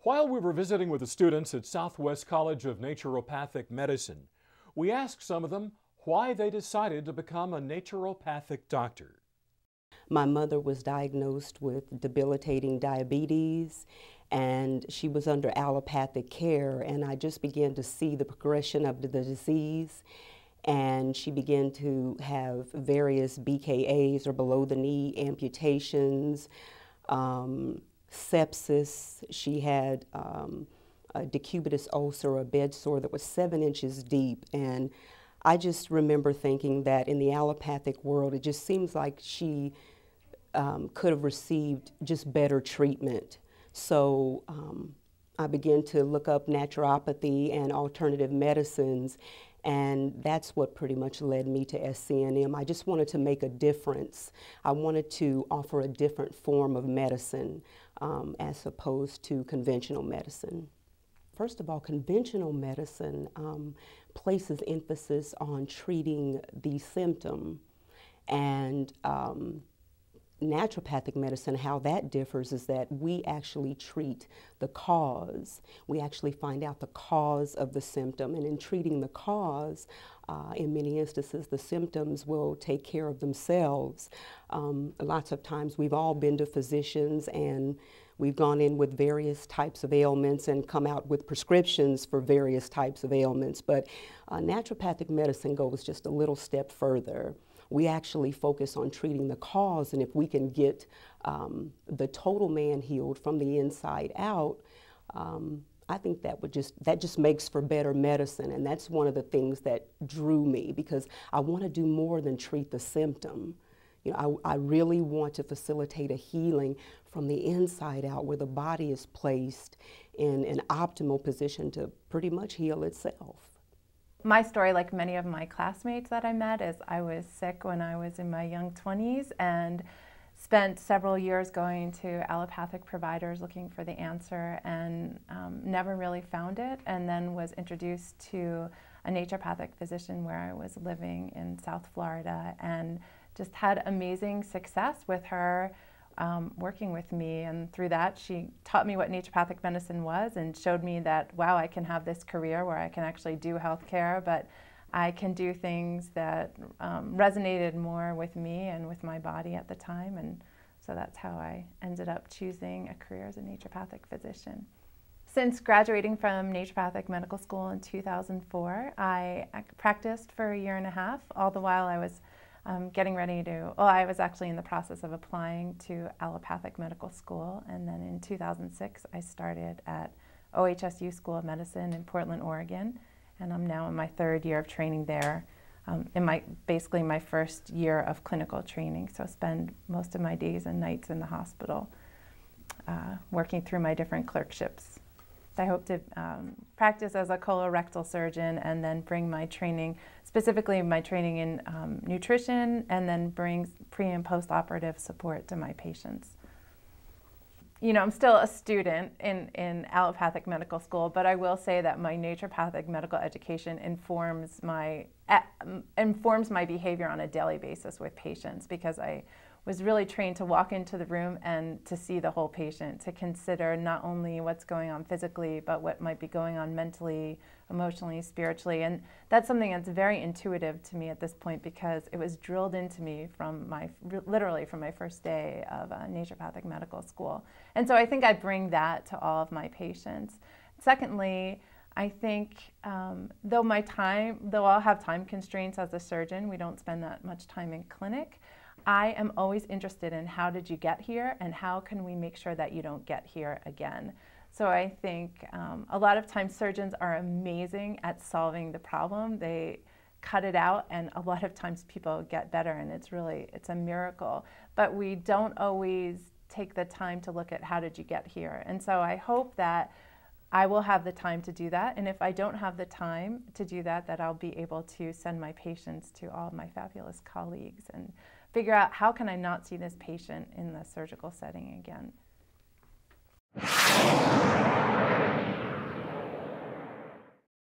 While we were visiting with the students at Southwest College of Naturopathic Medicine, we asked some of them why they decided to become a naturopathic doctor. My mother was diagnosed with debilitating diabetes, and she was under allopathic care, and I just began to see the progression of the disease, and she began to have various BKAs, or below the knee amputations, sepsis. She had a decubitus ulcer, a bed sore that was 7 inches deep, and I just remember thinking that in the allopathic world, it just seems like she could have received just better treatment. So I began to look up naturopathy and alternative medicines, and that's what pretty much led me to SCNM. I just wanted to make a difference. I wanted to offer a different form of medicine as opposed to conventional medicine. First of all, conventional medicine places emphasis on treating the symptom, and naturopathic medicine, how that differs is that we actually treat the cause. We actually find out the cause of the symptom, and in treating the cause, in many instances, the symptoms will take care of themselves. Lots of times we've all been to physicians and we've gone in with various types of ailments and come out with prescriptions for various types of ailments, but naturopathic medicine goes just a little step further. We actually focus on treating the cause, and if we can get the total man healed from the inside out, I think that just makes for better medicine, and that's one of the things that drew me, because I want to do more than treat the symptom. You know, I really want to facilitate a healing from the inside out, where the body is placed in an optimal position to pretty much heal itself. My story, like many of my classmates that I met, is I was sick when I was in my young 20s and spent several years going to allopathic providers looking for the answer, and never really found it, and then was introduced to a naturopathic physician where I was living in South Florida, and just had amazing success with her working with me, and through that she taught me what naturopathic medicine was and showed me that, wow, I can have this career where I can actually do healthcare, but I can do things that resonated more with me and with my body at the time, and so that's how I ended up choosing a career as a naturopathic physician. Since graduating from naturopathic medical school in 2004, I practiced for 1.5 years, all the while I was getting ready to, well, I was actually in the process of applying to allopathic medical school, and then in 2006 I started at OHSU School of Medicine in Portland, Oregon, and I'm now in my 3rd year of training there, in basically my first year of clinical training, so I spend most of my days and nights in the hospital working through my different clerkships. I hope to practice as a colorectal surgeon and then bring my training, specifically my training in nutrition, and then bring pre- and post-operative support to my patients. You know, I'm still a student in allopathic medical school, but I will say that my naturopathic medical education informs my behavior on a daily basis with patients, because I was really trained to walk into the room and to see the whole patient, to consider not only what's going on physically, but what might be going on mentally, emotionally, spiritually. And that's something that's very intuitive to me at this point, because it was drilled into me from literally from my first day of naturopathic medical school. And so I think I bring that to all of my patients. Secondly, I think though I'll have time constraints as a surgeon, we don't spend that much time in clinic, I am always interested in how did you get here and how can we make sure that you don't get here again. So I think a lot of times surgeons are amazing at solving the problem. They cut it out, and a lot of times people get better, and it's a miracle. But we don't always take the time to look at how did you get here. And so I hope that I will have the time to do that, and if I don't have the time to do that, that I'll be able to send my patients to all of my fabulous colleagues and figure out how can I not see this patient in the surgical setting again.